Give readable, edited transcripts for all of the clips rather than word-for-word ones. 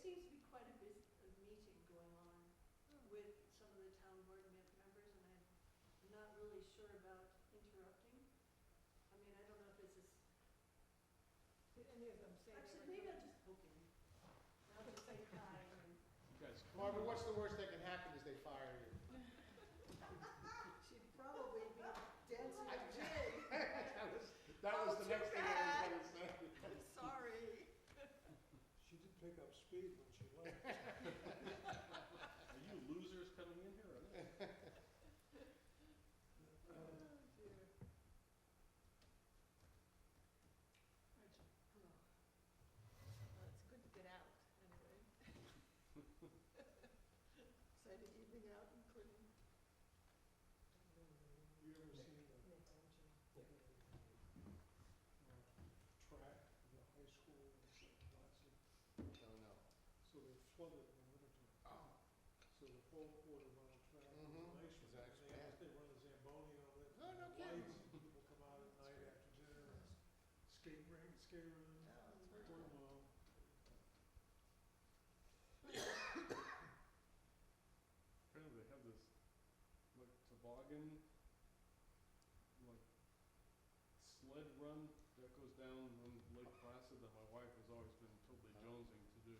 seems to be quite a busy meeting going on with some of the town board members, and I'm not really sure about interrupting. I mean, I don't know if this is, Did any of them say they actually, were maybe I'll going? just poke in. I'll just say hi and. You guys, Marvin, what's the worst that can happen is they fire you? She'd probably be dancing a I- jig. That was Oh, the too next thing I was gonna say. I'm sorry. She did pick up speed when she left. are you losers coming in here or not? Oh, dear. Rachel, hello. Well, it's good to get out, anyway. Exciting evening out in Clinton. You ever seen the track, the high school, it's like lots of, Oh, no. so they flood it in the wintertime. Oh. So the whole quarter mile track is Mhm. nice. Is one. that And they run the Zamboni on it. Oh, no and kidding. lights, and people come out at night after dinner, and skate ring, skate around, quarter mile. Apparently they have this, like, toboggan, like, sled run that goes down on Lake Placid that my wife has always been totally jonesing to do.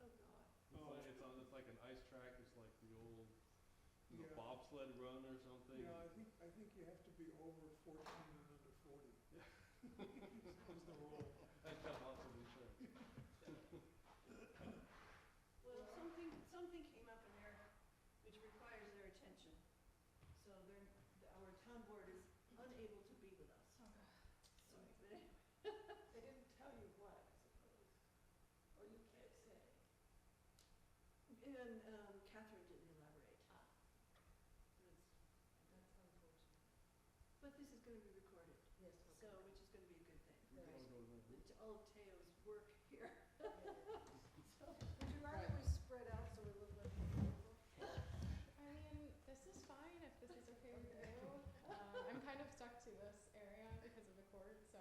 Oh, God. It's like an ice track, it's like the old, Yeah. bobsled run or something. Yeah, I think you have to be over 14 and under 40. Is the rule. I've got lots of insurance. Well, something came up in there which requires their attention. So our town board is unable to be with us. So, They didn't tell you what, I suppose, or you can't say. and Catherine didn't elaborate. It's- That's unfortunate. But this is gonna be recorded, Yes, so, which is gonna be a good thing. We can all go to that. It's all of Teo's work here. So, Would you rather we spread out so we look like people? I mean, this is fine if this is okay with you. I'm kind of stuck to this area because of the cord, so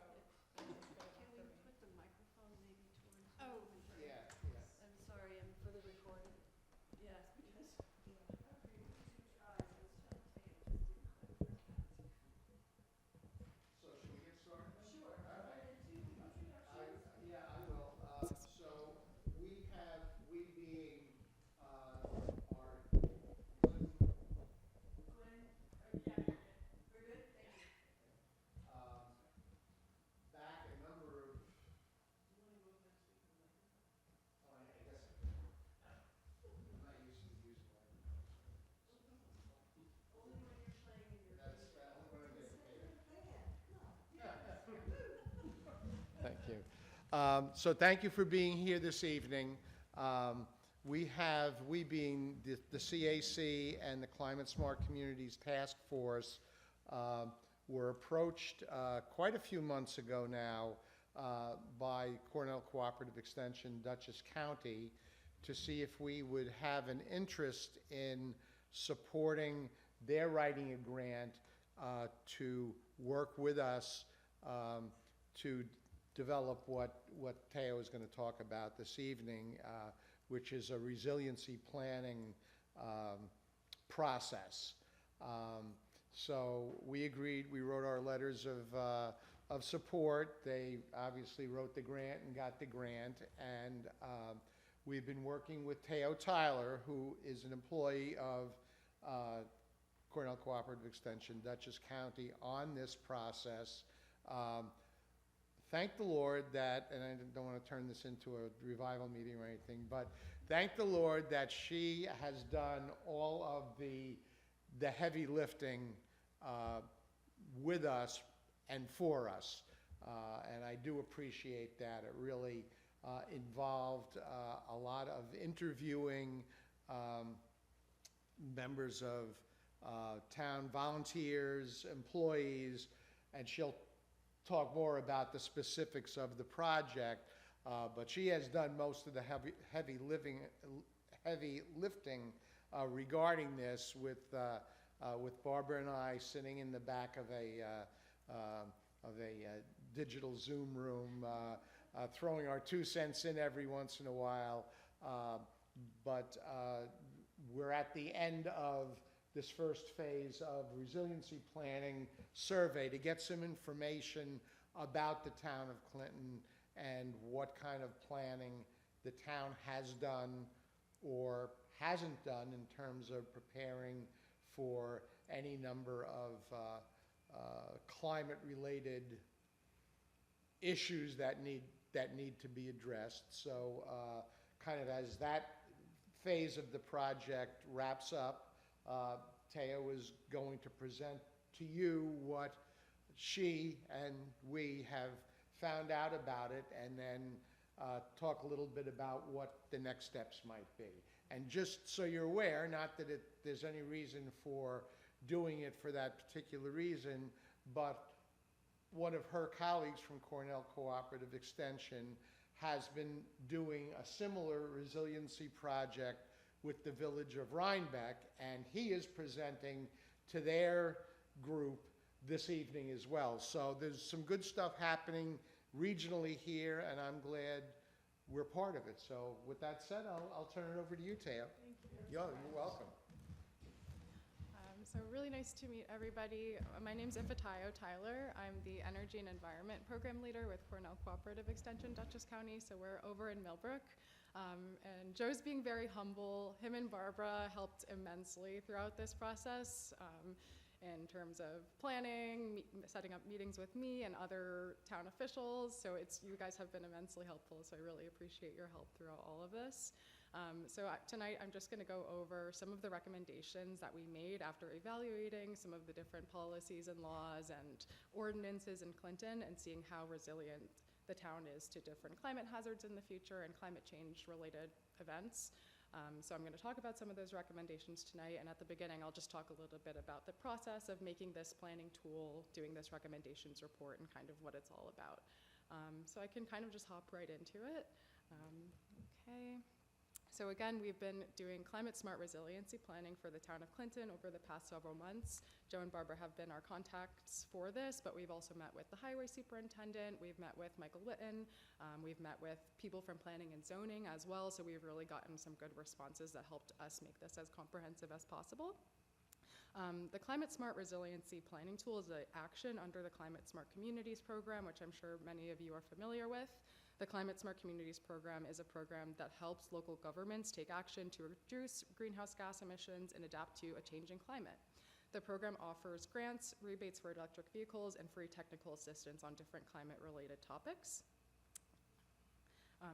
this is good can for we me. put the microphone maybe towards? Oh. Yeah, yeah. I'm sorry, I'm for the recording. Yes, because. So should we get started? Sure. All right. Yeah, I will. So we being, our Glenn, yeah, you're good. We're good, thank you. back a number of, Do you wanna move next week to the microphone? oh, I guess, I'm not used to using microphones. Only when you're playing in your. That's, only when I'm getting paid. Thank Thank you. So thank you for being here this evening. We being the CAC and the Climate Smart Communities Task Force, were approached quite a few months ago now by Cornell Cooperative Extension, Dutchess County, to see if we would have an interest in supporting their writing a grant to work with us to develop what Teo is going to talk about this evening, which is a resiliency planning process. So we agreed, we wrote our letters of support. They obviously wrote the grant and got the grant, and we've been working with Teo Tyler, who is an employee of Cornell Cooperative Extension, Dutchess County, on this process. Thank the Lord that, and I don't want to turn this into a revival meeting or anything, but thank the Lord that she has done all of the heavy lifting with us and for us. And I do appreciate that. It really involved a lot of interviewing members of town volunteers, employees, and she'll talk more about the specifics of the project, but she has done most of the heavy lifting regarding this with Barbara and I sitting in the back of a digital Zoom room, throwing our 2 cents in every once in a while. But we're at the end of this first phase of resiliency planning survey to get some information about the town of Clinton and what kind of planning the town has done or hasn't done in terms of preparing for any number of climate-related issues that need to be addressed. So kind of as that phase of the project wraps up, Teo is going to present to you what she and we have found out about it, and then talk a little bit about what the next steps might be. And just so you're aware, not that there's any reason for doing it for that particular reason, but one of her colleagues from Cornell Cooperative Extension has been doing a similar resiliency project with the village of Rhinebeck, and he is presenting to their group this evening as well. So there's some good stuff happening regionally here, and I'm glad we're part of it. So with that said, I'll turn it over to you, Teo. Thank you. You're welcome. So really nice to meet everybody. My name's Ifatayo Tyler. I'm the Energy and Environment Program Leader with Cornell Cooperative Extension, Dutchess County. So we're over in Millbrook. And Joe's being very humble. Him and Barbara helped immensely throughout this process in terms of planning, setting up meetings with me and other town officials. So you guys have been immensely helpful. So I really appreciate your help throughout all of this. Tonight I'm just going to go over some of the recommendations that we made after evaluating some of the different policies and laws and ordinances in Clinton and seeing how resilient the town is to different climate hazards in the future and climate change related events. So I'm going to talk about some of those recommendations tonight, and at the beginning I'll just talk a little bit about the process of making this planning tool, doing this recommendations report, and kind of what it's all about. So I can kind of just hop right into it. Okay. So again, we've been doing climate smart resiliency planning for the town of Clinton over the past several months. Joe and Barbara have been our contacts for this, but we've also met with the highway superintendent, we've met with Michael Witten, we've met with people from planning and zoning as well, so we've really gotten some good responses that helped us make this as comprehensive as possible. The Climate Smart Resiliency Planning Tool is an action under the Climate Smart Communities program, which I'm sure many of you are familiar with. The Climate Smart Communities program is a program that helps local governments take action to reduce greenhouse gas emissions and adapt to a changing climate. The program offers grants, rebates for electric vehicles, and free technical assistance on different climate-related topics.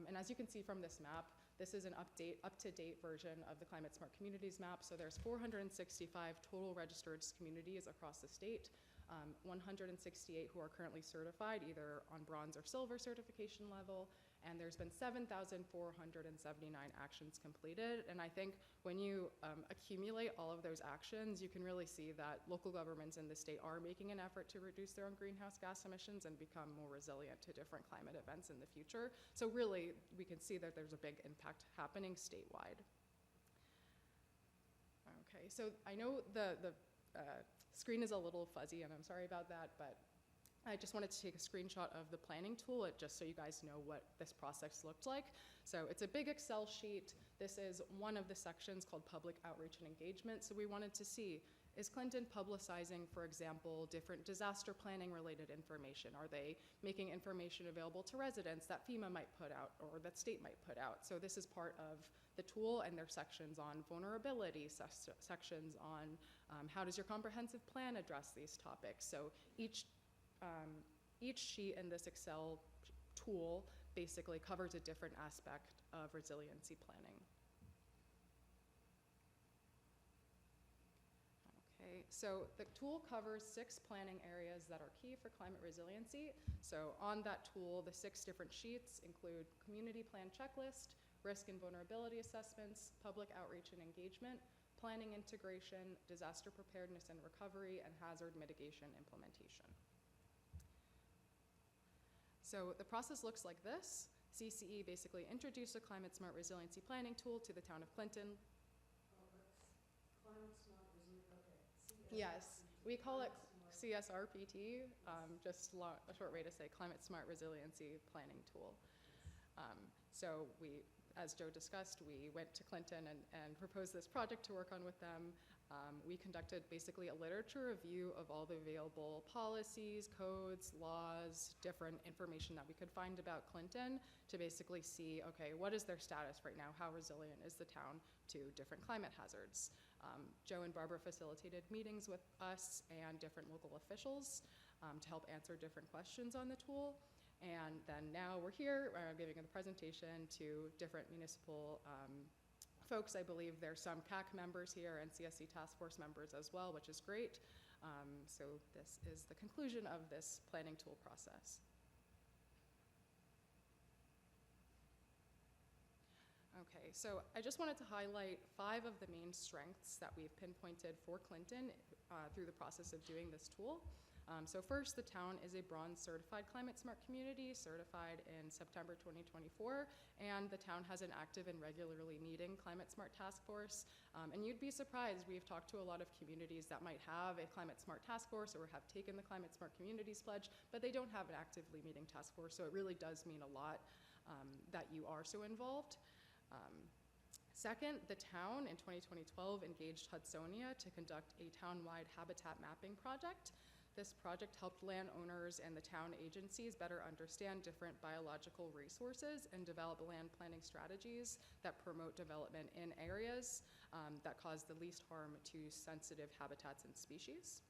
And as you can see from this map, this is an up-to-date version of the Climate Smart Communities map. So there's 465 total registered communities across the state. 168 who are currently certified, either on bronze or silver certification level, and there's been 7,479 actions completed. And I think when you accumulate all of those actions, you can really see that local governments in the state are making an effort to reduce their own greenhouse gas emissions and become more resilient to different climate events in the future. So really, we can see that there's a big impact happening statewide. Okay, so I know the screen is a little fuzzy, and I'm sorry about that, but I just wanted to take a screenshot of the planning tool, just so you guys know what this process looked like. So it's a big Excel sheet. This is one of the sections called public outreach and engagement. So we wanted to see, is Clinton publicizing, for example, different disaster planning related information? Are they making information available to residents that FEMA might put out or that state might put out? So this is part of the tool, and there's sections on vulnerability, sections on how does your comprehensive plan address these topics. So each sheet in this Excel tool basically covers a different aspect of resiliency planning. Okay, so the tool covers 6 planning areas that are key for climate resiliency. So on that tool, the 6 different sheets include community plan checklist, risk and vulnerability assessments, public outreach and engagement, planning integration, disaster preparedness and recovery, and hazard mitigation implementation. So the process looks like this. CCE basically introduced a climate smart resiliency planning tool to the town of Clinton. Oh, that's climate smart resilience, okay. Yes, we call it CSRPT, just a short way to say climate smart resiliency planning tool. So we as Joe discussed, we went to Clinton and proposed this project to work on with them. We conducted basically a literature review of all the available policies, codes, laws, different information that we could find about Clinton to basically see, okay, what is their status right now? How resilient is the town to different climate hazards? Joe and Barbara facilitated meetings with us and different local officials to help answer different questions on the tool. And then now we're here giving a presentation to different municipal folks. I believe there's some CAC members here and CSC task force members as well, which is great. So this is the conclusion of this planning tool process. Okay, so I just wanted to highlight 5 of the main strengths that we've pinpointed for Clinton through the process of doing this tool. So first, the town is a bronze certified climate smart community, certified in September 2024, and the town has an active and regularly meeting climate smart task force. And you'd be surprised, we've talked to a lot of communities that might have a climate smart task force or have taken the climate smart communities pledge, but they don't have an actively meeting task force, so it really does mean a lot that you are so involved. Second, the town in 2012 engaged Hudsonia to conduct a town-wide habitat mapping project. This project helped landowners and the town agencies better understand different biological resources and develop land planning strategies that promote development in areas that cause the least harm to sensitive habitats and species.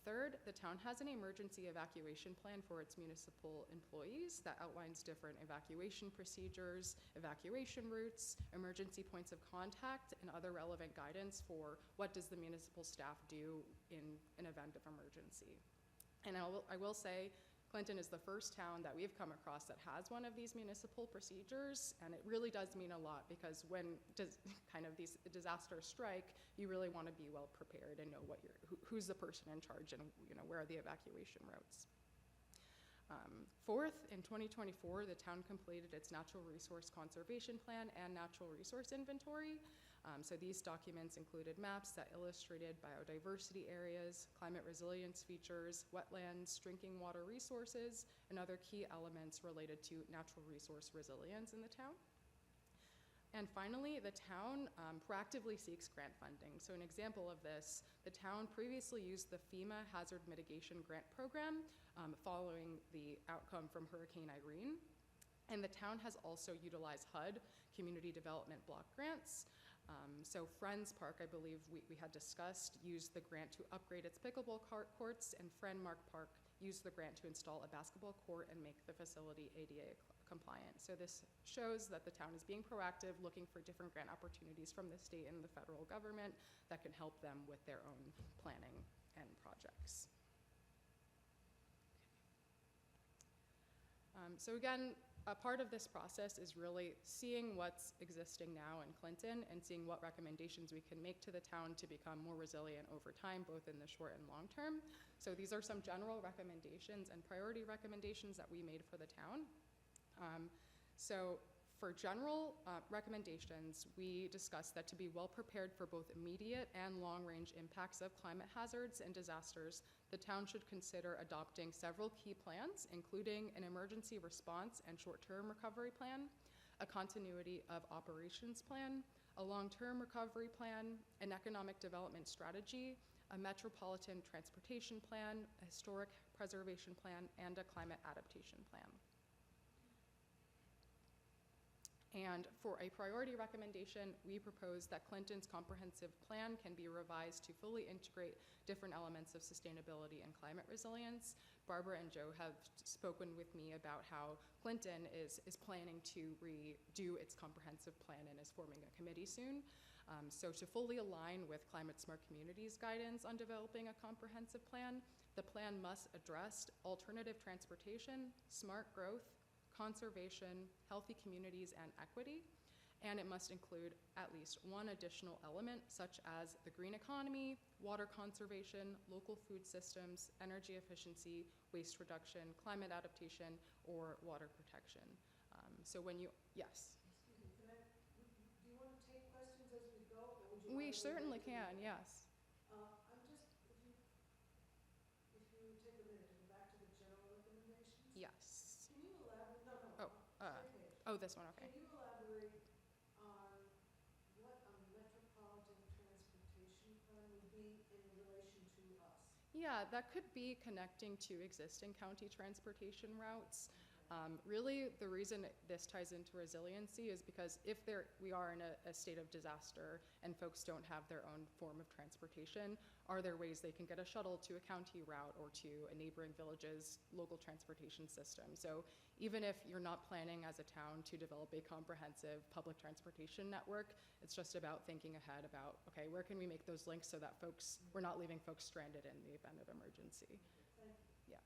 Third, the town has an emergency evacuation plan for its municipal employees that outlines different evacuation procedures, evacuation routes, emergency points of contact, and other relevant guidance for what does the municipal staff do in an event of emergency. And I will say, Clinton is the first town that we've come across that has one of these municipal procedures, and it really does mean a lot because when kind of these disasters strike, you really want to be well prepared and know who's the person in charge and where are the evacuation routes. Fourth, in 2024, the town completed its natural resource conservation plan and natural resource inventory. So these documents included maps that illustrated biodiversity areas, climate resilience features, wetlands, drinking water resources, and other key elements related to natural resource resilience in the town. And finally, the town proactively seeks grant funding. So an example of this, the town previously used the FEMA Hazard Mitigation Grant Program following the outcome from Hurricane Irene. And the town has also utilized HUD, Community Development Block Grants. So Friends Park, I believe we had discussed, used the grant to upgrade its pickleball courts, and Friendmark Park used the grant to install a basketball court and make the facility ADA compliant. So this shows that the town is being proactive, looking for different grant opportunities from the state and the federal government that can help them with their own planning and projects. So again, a part of this process is really seeing what's existing now in Clinton and seeing what recommendations we can make to the town to become more resilient over time, both in the short and long term. So these are some general recommendations and priority recommendations that we made for the town. So for general recommendations, we discussed that to be well prepared for both immediate and long-range impacts of climate hazards and disasters, the town should consider adopting several key plans, including an emergency response and short-term recovery plan, a continuity of operations plan, a long-term recovery plan, an economic development strategy, a metropolitan transportation plan, a historic preservation plan, and a climate adaptation plan. And for a priority recommendation, we propose that Clinton's comprehensive plan can be revised to fully integrate different elements of sustainability and climate resilience. Barbara and Joe have spoken with me about how Clinton is planning to redo its comprehensive plan and is forming a committee soon. So to fully align with Climate Smart Communities guidance on developing a comprehensive plan, the plan must address alternative transportation, smart growth, conservation, healthy communities, and equity. And it must include at least one additional element, such as the green economy, water conservation, local food systems, energy efficiency, waste reduction, climate adaptation, or water protection. So when you, yes? Excuse me, do you want to take questions as we go? Or would you We rather certainly wait till can, the- yes. I'm just, if you take a minute to go back to the general recommendations. Yes. Can you elaborate, no, Oh, same page. Oh, this one, okay. Can you elaborate elaborate on what a metropolitan transportation plan would be in relation to us? Yeah, that could be connecting to existing county transportation routes. Really, the reason this ties into resiliency is because if we are in a state of disaster and folks don't have their own form of transportation, are there ways they can get a shuttle to a county route or to a neighboring village's local transportation system? So even if you're not planning as a town to develop a comprehensive public transportation network, it's just about thinking ahead about, okay, where can we make those links so that we're not leaving folks stranded in the event of emergency? Thank you.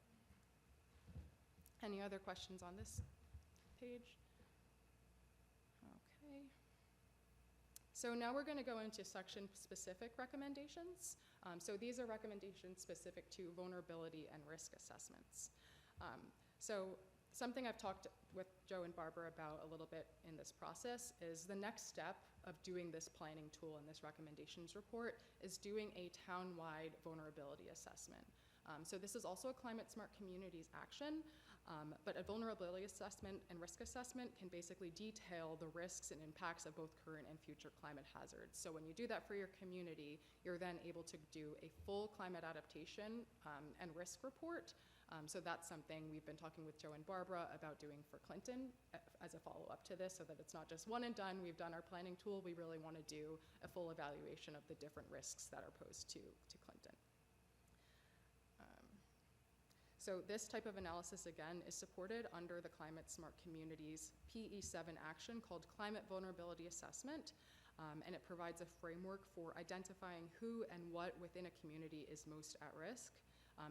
Any other questions on this page? Okay. So now we're going to go into section-specific recommendations. So these are recommendations specific to vulnerability and risk assessments. So something I've talked with Joe and Barbara about a little bit in this process is the next step of doing this planning tool and this recommendations report is doing a town-wide vulnerability assessment. So this is also a climate smart communities action, but a vulnerability assessment and risk assessment can basically detail the risks and impacts of both current and future climate hazards. So when you do that for your community, you're then able to do a full climate adaptation and risk report. So that's something we've been talking with Joe and Barbara about doing for Clinton as a follow-up to this, so that it's not just one and done. We've done our planning tool. We really want to do a full evaluation of the different risks that are posed to Clinton. So this type of analysis, again, is supported under the Climate Smart Communities PE7 action called Climate Vulnerability Assessment, and it provides a framework for identifying who and what within a community is most at risk.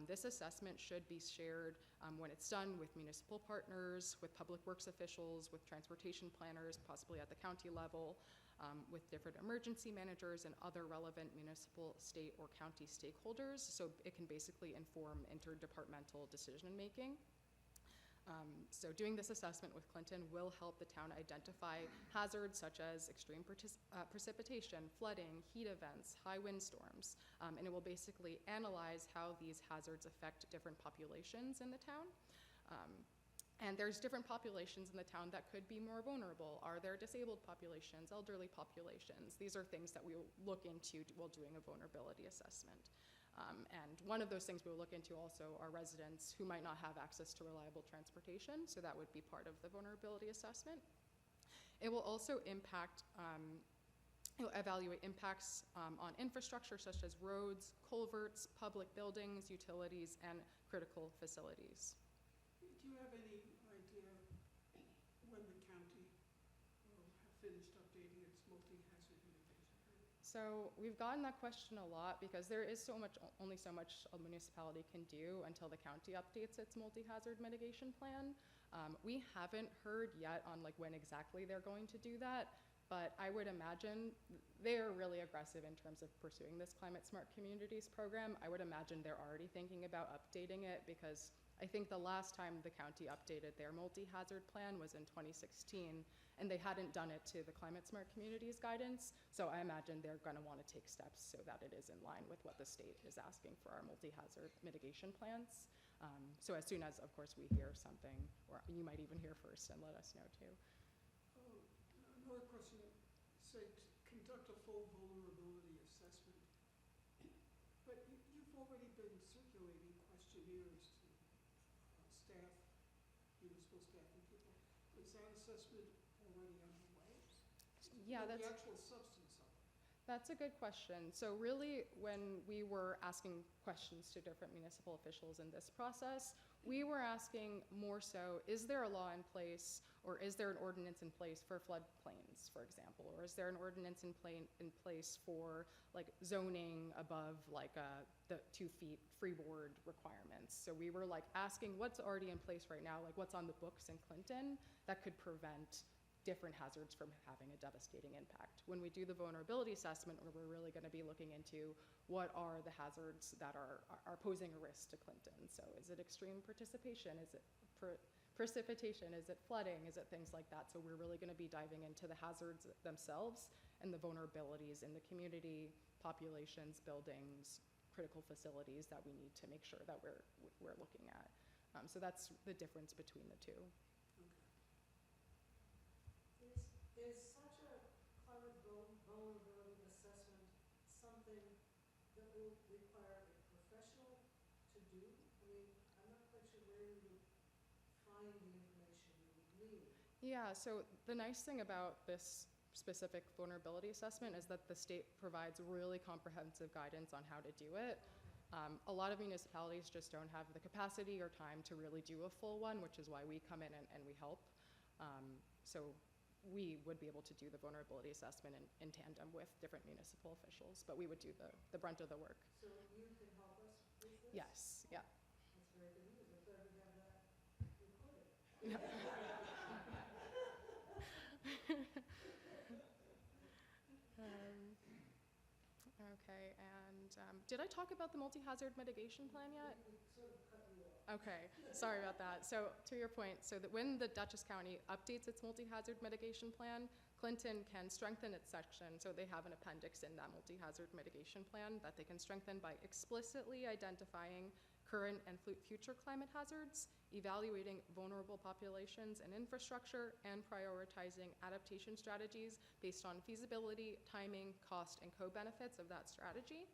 This assessment should be shared when it's done with municipal partners, with public works officials, with transportation planners, possibly at the county level, with different emergency managers and other relevant municipal, state, or county stakeholders. So it can basically inform interdepartmental decision making. So doing this assessment with Clinton will help the town identify hazards such as extreme precipitation, flooding, heat events, high windstorms, and it will basically analyze how these hazards affect different populations in the town. And there's different populations in the town that could be more vulnerable. Are there disabled populations, elderly populations? These are things that we will look into while doing a vulnerability assessment. And one of those things we'll look into also are residents who might not have access to reliable transportation, so that would be part of the vulnerability assessment. It will also evaluate impacts on infrastructure such as roads, culverts, public buildings, utilities, and critical facilities. Do you have any idea when the county will have finished updating its multi-hazard mitigation plan? So we've gotten that question a lot because there is only so much a municipality can do until the county updates its multi-hazard mitigation plan. We haven't heard yet on when exactly they're going to do that, but I would imagine they're really aggressive in terms of pursuing this Climate Smart Communities program. I would imagine they're already thinking about updating it because I think the last time the county updated their multi-hazard plan was in 2016, and they hadn't done it to the Climate Smart Communities guidance. So I imagine they're going to want to take steps so that it is in line with what the state is asking for our multi-hazard mitigation plans. So as soon as, of course, we hear something, or you might even hear first and let us know too. Another question, say conduct a full vulnerability assessment, but you've already been circulating questionnaires to staff, municipal staff and people. Is that assessment already underway? Yeah, the actual substance of it. That's a good question. So really, when we were asking questions to different municipal officials in this process, we were asking more so, is there a law in place, or is there an ordinance in place for floodplains, for example? Or is there an ordinance in place for zoning above the 2 feet freeboard requirements? So we were asking what's already in place right now, what's on the books in Clinton that could prevent different hazards from having a devastating impact. When we do the vulnerability assessment, we're really going to be looking into what are the hazards that are posing a risk to Clinton. So is it extreme precipitation? Is it precipitation? Is it flooding? Is it things like that? So we're really going to be diving into the hazards themselves and the vulnerabilities in the community, populations, buildings, critical facilities that we need to make sure that we're looking at. So that's the difference between the two. Is vulnerability assessment something that will require a professional to do? I mean, I'm not quite sure where you would find the information you would need. Yeah, so the nice thing about this specific vulnerability assessment is that the state provides really comprehensive guidance on how to do it. A lot of municipalities just don't have the capacity or time to really do a full one, which is why we come in and we help. So we would be able to do the vulnerability assessment in tandem with different municipal officials, but we would do the brunt of the work. So you can help us with this? Yes, yeah. That's very good news. I'm glad we have that recorded. Okay, and did I talk about the multi-hazard mitigation plan yet? We sort of cut you off. Okay, sorry about that. So to your point, so that when the Dutchess County updates its multi-hazard mitigation plan, Clinton can strengthen its section, so they have an appendix in that multi-hazard mitigation plan that they can strengthen by explicitly identifying current and future climate hazards, evaluating vulnerable populations and infrastructure, and prioritizing adaptation strategies based on feasibility, timing, cost, and co-benefits of that strategy.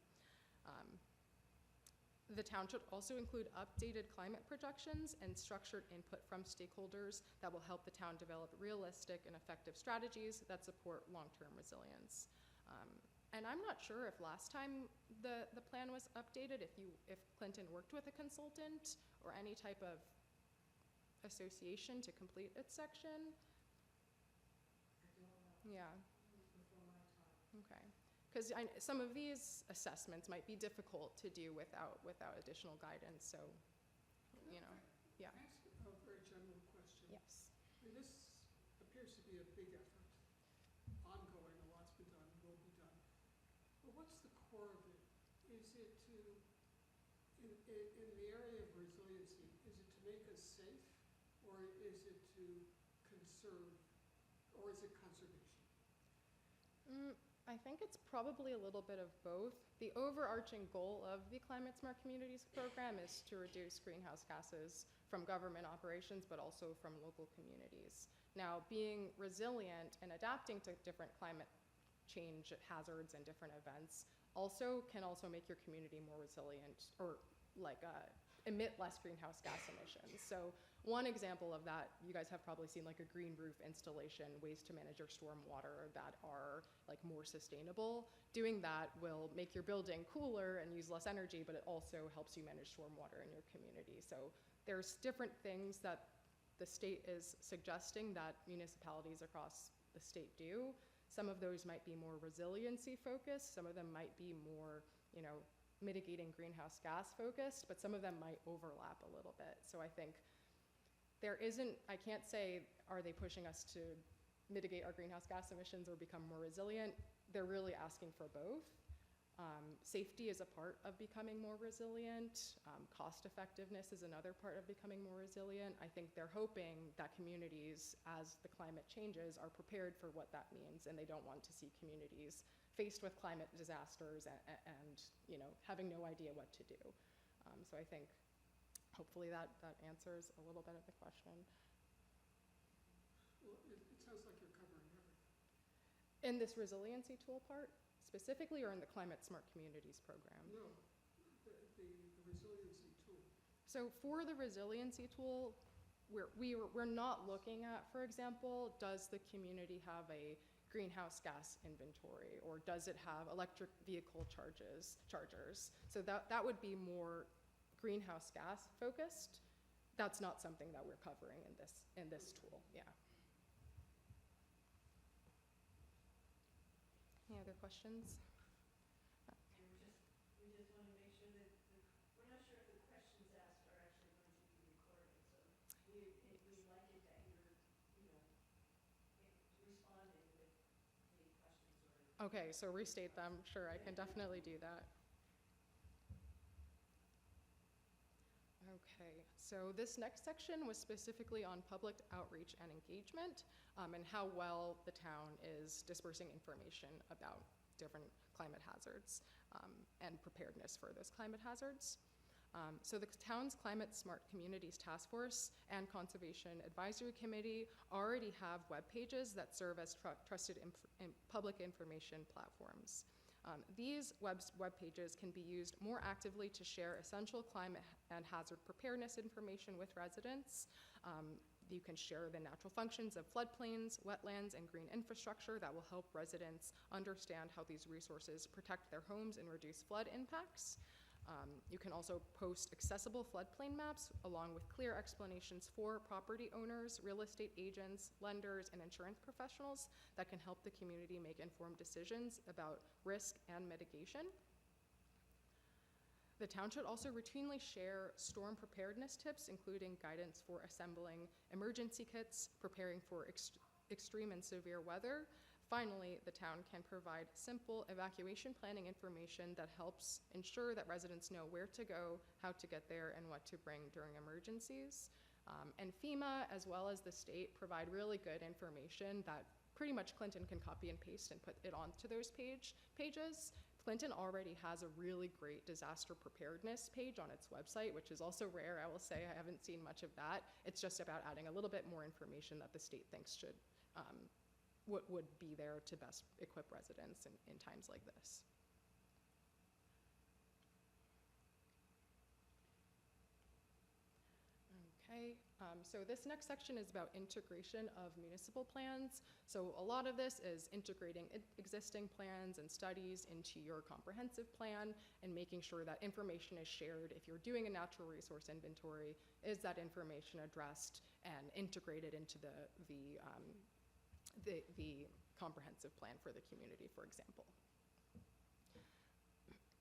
The town should also include updated climate projections and structured input from stakeholders that will help the town develop realistic and effective strategies that support long-term resilience. And I'm not sure if last time the plan was updated, if Clinton worked with a consultant or any type of association to complete its section. I don't know. Yeah, It was before my time. okay. Because some of these assessments might be difficult to do without additional guidance, so, you know, yeah. Can I ask a very general question? Yes. I mean, this appears to be a big effort, ongoing, a lot's been done, will be done. But what's the core of it? Is it to, in the area of resiliency, is it to make us safe, or is it to conserve, or is it conservation? I think it's probably a little bit of both. The overarching goal of the Climate Smart Communities program is to reduce greenhouse gases from government operations, but also from local communities. Now, being resilient and adapting to different climate change hazards and different events can also make your community more resilient, or emit less greenhouse gas emissions. So one example of that, you guys have probably seen like a green roof installation, ways to manage your stormwater that are like more sustainable. Doing that will make your building cooler and use less energy, but it also helps you manage stormwater in your community. So there's different things that the state is suggesting that municipalities across the state do. Some of those might be more resiliency focused, some of them might be more, mitigating greenhouse gas focused, but some of them might overlap a little bit. So I think I can't say, are they pushing us to mitigate our greenhouse gas emissions or become more resilient? They're really asking for both. Safety is a part of becoming more resilient. Cost effectiveness is another part of becoming more resilient. I think they're hoping that communities, as the climate changes, are prepared for what that means, and they don't want to see communities faced with climate disasters and having no idea what to do. So I think hopefully that answers a little bit of the question. Well, it sounds like you're covering everything. In this resiliency tool part, specifically, or in the Climate Smart Communities program? No, the resiliency tool. So for the resiliency tool, we're not looking at, for example, does the community have a greenhouse gas inventory, or does it have electric vehicle chargers? So that would be more greenhouse gas focused. That's not something that we're covering in this tool, yeah. Any other questions? We just want to make sure that, we're not sure if the questions asked are actually going to be recorded, so we like it that you're, responding with the questions or. Okay, so restate them, sure, I can definitely do that. Okay, so this next section was specifically on public outreach and engagement, and how well the town is dispersing information about different climate hazards and preparedness for those climate hazards. So the town's Climate Smart Communities Task Force and Conservation Advisory Committee already have web pages that serve as trusted public information platforms. These web pages can be used more actively to share essential climate and hazard preparedness information with residents. You can share the natural functions of floodplains, wetlands, and green infrastructure that will help residents understand how these resources protect their homes and reduce flood impacts. You can also post accessible floodplain maps along with clear explanations for property owners, real estate agents, lenders, and insurance professionals that can help the community make informed decisions about risk and mitigation. The town should also routinely share storm preparedness tips, including guidance for assembling emergency kits, preparing for extreme and severe weather. Finally, the town can provide simple evacuation planning information that helps ensure that residents know where to go, how to get there, and what to bring during emergencies. And FEMA, as well as the state, provide really good information that pretty much Clinton can copy and paste and put it onto those pages. Clinton already has a really great disaster preparedness page on its website, which is also rare, I will say. I haven't seen much of that. It's just about adding a little bit more information that the state thinks should what would be there to best equip residents in times like this. Okay, so this next section is about integration of municipal plans. So a lot of this is integrating existing plans and studies into your comprehensive plan and making sure that information is shared. If you're doing a natural resource inventory, is that information addressed and integrated into the comprehensive plan for the community, for example.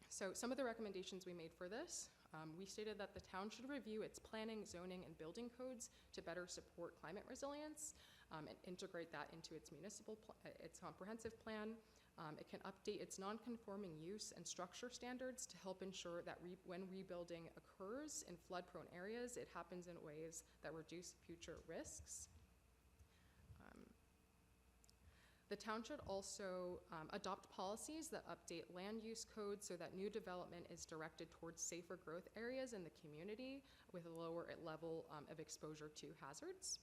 So some of the recommendations we made for this, we stated that the town should review its planning, zoning, and building codes to better support climate resilience and integrate that into its its comprehensive plan. It can update its non-conforming use and structure standards to help ensure that when rebuilding occurs in flood-prone areas, it happens in ways that reduce future risks. The town should also adopt policies that update land use codes so that new development is directed towards safer growth areas in the community with a lower level of exposure to hazards.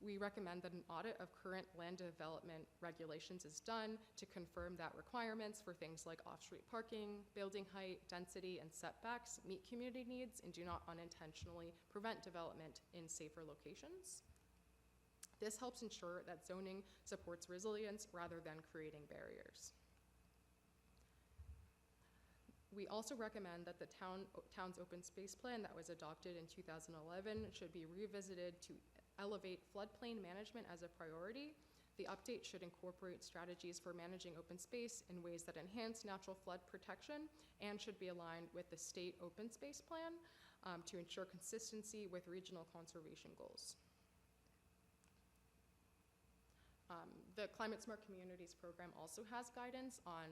We recommend that an audit of current land development regulations is done to confirm that requirements for things like off-street parking, building height, density, and setbacks meet community needs and do not unintentionally prevent development in safer locations. This helps ensure that zoning supports resilience rather than creating barriers. We also recommend that the town's open space plan that was adopted in 2011 should be revisited to elevate floodplain management as a priority. The update should incorporate strategies for managing open space in ways that enhance natural flood protection and should be aligned with the state open space plan to ensure consistency with regional conservation goals. The Climate Smart Communities program also has guidance on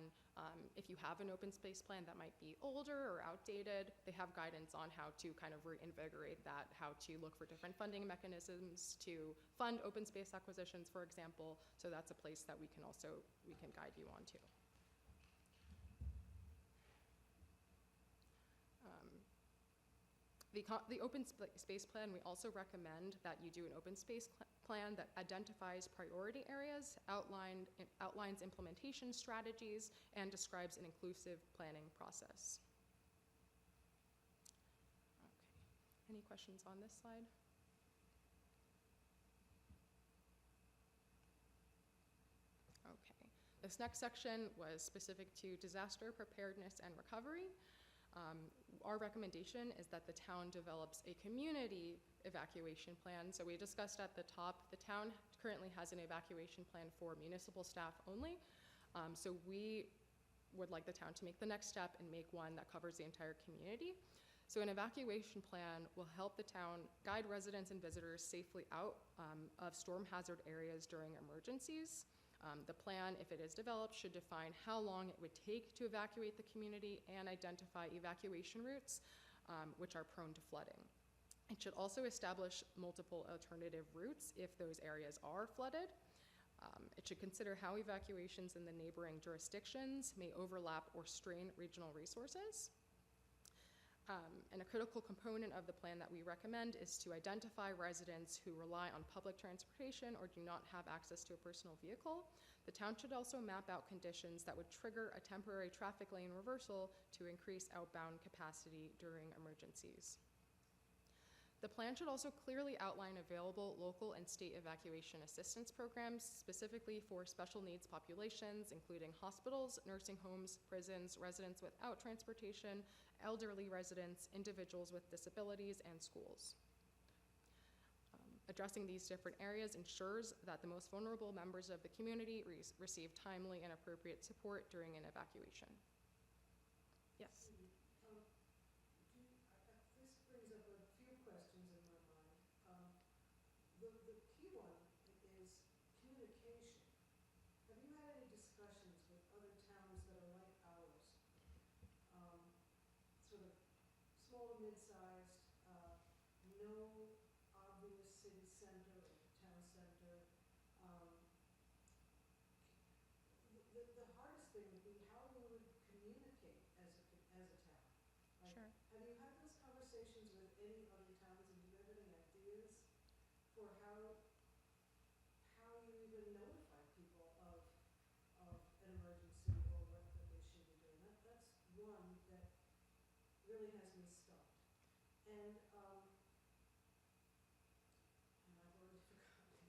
if you have an open space plan that might be older or outdated, they have guidance on how to kind of reinvigorate that, how to look for different funding mechanisms to fund open space acquisitions, for example. So that's a place that we can guide you on to. The open space plan, we also recommend that you do an open space plan that identifies priority areas, outlines implementation strategies, and describes an inclusive planning process. Okay, any questions on this slide? Okay, this next section was specific to disaster preparedness and recovery. Our recommendation is that the town develops a community evacuation plan. So we discussed at the top, the town currently has an evacuation plan for municipal staff only. So we would like the town to make the next step and make one that covers the entire community. So an evacuation plan will help the town guide residents and visitors safely out of storm hazard areas during emergencies. The plan, if it is developed, should define how long it would take to evacuate the community and identify evacuation routes which are prone to flooding. It should also establish multiple alternative routes if those areas are flooded. It should consider how evacuations in the neighboring jurisdictions may overlap or strain regional resources. And a critical component of the plan that we recommend is to identify residents who rely on public transportation or do not have access to a personal vehicle. The town should also map out conditions that would trigger a temporary traffic lane reversal to increase outbound capacity during emergencies. The plan should also clearly outline available local and state evacuation assistance programs specifically for special needs populations, including hospitals, nursing homes, prisons, residents without transportation, elderly residents, individuals with disabilities, and schools. Addressing these different areas ensures that the most vulnerable members of the community receive timely and appropriate support during an evacuation. Yes. This brings up a few questions in my mind. The key one is communication. Have you had any discussions with other towns that are like ours? Sort of small to mid-sized, no obvious city center or town center. The hardest thing would be how we would communicate as a town. Like, Sure. have you had those conversations with any other towns, and do you have any ideas for how you even notify people of an emergency or what that they should be doing? That's one that really has me stumped. And I've already forgotten.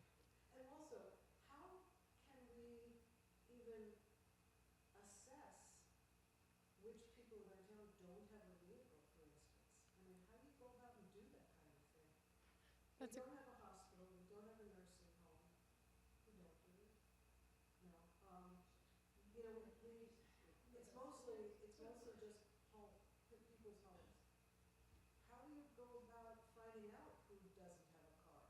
And also, how can we even assess which people in our town don't have a vehicle, for instance? I mean, how do you go about and do that kind of thing? We That's a- don't have a hospital, we don't have a nursing home. We don't, do we? No. You know, it's mostly just people's homes. How do you go about finding out who doesn't have a car?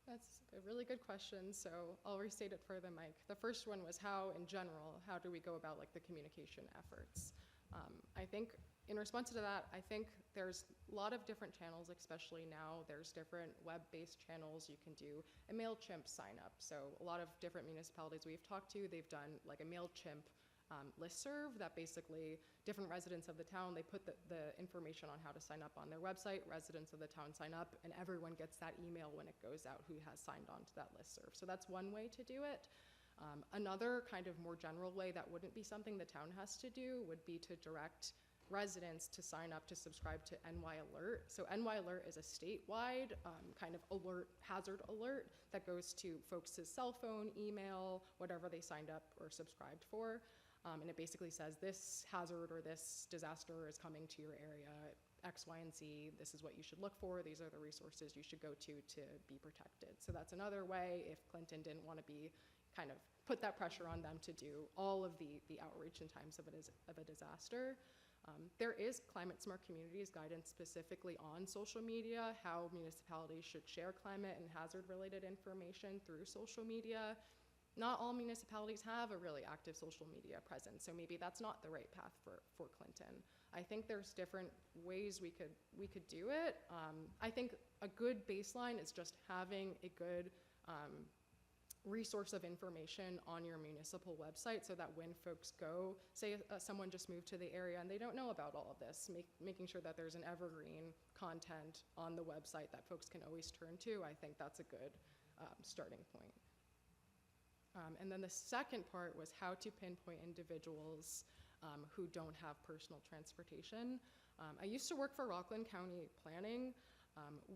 That's a really good question, so I'll restate it for the mic. The first one was how, in general, how do we go about like the communication efforts? I think in response to that, I think there's a lot of different channels, especially now. There's different web-based channels. You can do a MailChimp sign up. So a lot of different municipalities we've talked to, they've done like a MailChimp listserv that basically different residents of the town, they put the information on how to sign up on their website, residents of the town sign up, and everyone gets that email when it goes out who has signed on to that listserv. So that's one way to do it. Another kind of more general way that wouldn't be something the town has to do would be to direct residents to sign up to subscribe to NY Alert. So NY Alert is a statewide kind of hazard alert that goes to folks' cell phone, email, whatever they signed up or subscribed for. And it basically says this hazard or this disaster is coming to your area, X, Y, and Z. This is what you should look for. These are the resources you should go to be protected. So that's another way if Clinton didn't want to be kind of put that pressure on them to do all of the outreach in times of a disaster. There is Climate Smart Communities guidance specifically on social media, how municipalities should share climate and hazard-related information through social media. Not all municipalities have a really active social media presence, so maybe that's not the right path for Clinton. I think there's different ways we could do it. I think a good baseline is just having a good resource of information on your municipal website so that when folks go, say someone just moved to the area and they don't know about all of this, making sure that there's an evergreen content on the website that folks can always turn to, I think that's a good starting point. And then the second part was how to pinpoint individuals who don't have personal transportation. I used to work for Rockland County Planning.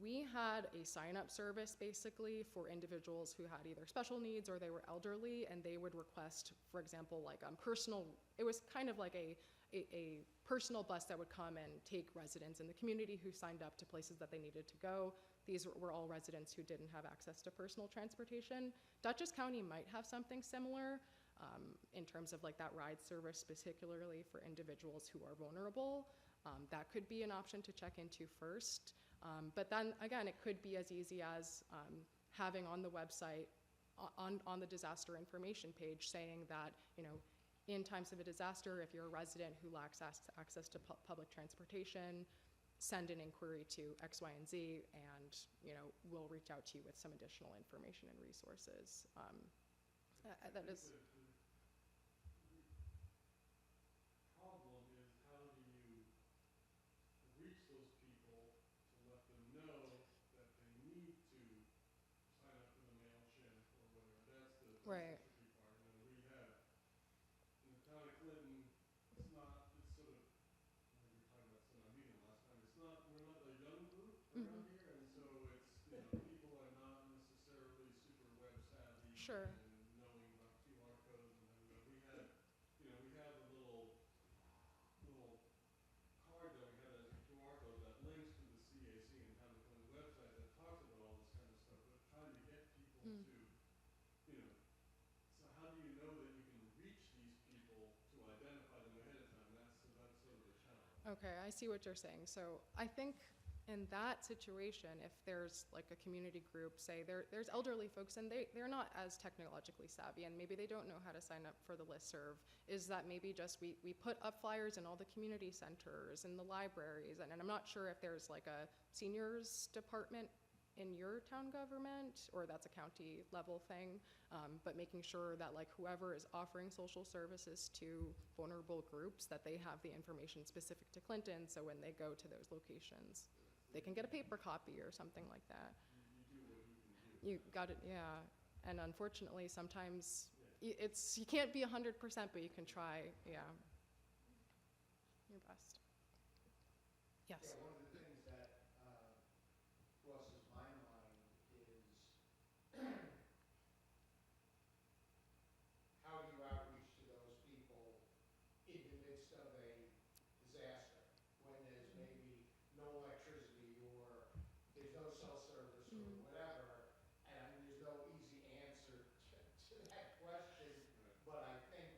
We had a sign-up service basically for individuals who had either special needs or they were elderly, and they would request, for example, like it was kind of like a personal bus that would come and take residents in the community who signed up to places that they needed to go. These were all residents who didn't have access to personal transportation. Dutchess County might have something similar in terms of like that ride service, particularly for individuals who are vulnerable. That could be an option to check into first. But then again, it could be as easy as having on the website, on the disaster information page, saying that, you know, in times of a disaster, if you're a resident who lacks access to public transportation, send an inquiry to X, Y, and Z, and, you know, we'll reach out to you with some additional information and resources. That is. The problem is, how do you reach Right. the tricky part. You know, we have, in the town of Clinton, it's not, it's sort of, we were talking about this in our meeting last time, it's not, we're not a young group around here, and so it's, you know, people are not necessarily super web savvy Sure. and knowing about QR codes and things, but we had, you know, we had a little card that we had as a QR code that links to the CAC and Town of Clinton website that talks about all this kind of stuff, but trying to get people Mm. to, you know, so how do you know that you can reach these people to identify them ahead of time? That's sort of the challenge. Okay, I see what you're saying. So I think in that situation, if there's like a community group, say there's elderly folks and they're not as technologically savvy and maybe they don't know how to sign up for the listserv, is that maybe just we put up flyers in all the community centers and the libraries, and I'm not sure if there's like a seniors department in your town government or that's a county level thing, but making sure that like whoever is offering social services to vulnerable groups, that they have the information specific to Clinton, so when they go to those locations they can get a paper copy or something like that. You do what you can do. You got it, yeah. And unfortunately sometimes Yeah. you can't be 100%, but you can try, yeah, your best. Yes. Yeah, one of the things that crosses my mind is how do you outreach to those people in the midst of a disaster, when there's maybe no electricity or there's no cell service or whatever, and I mean, there's no easy answer to that question, but I think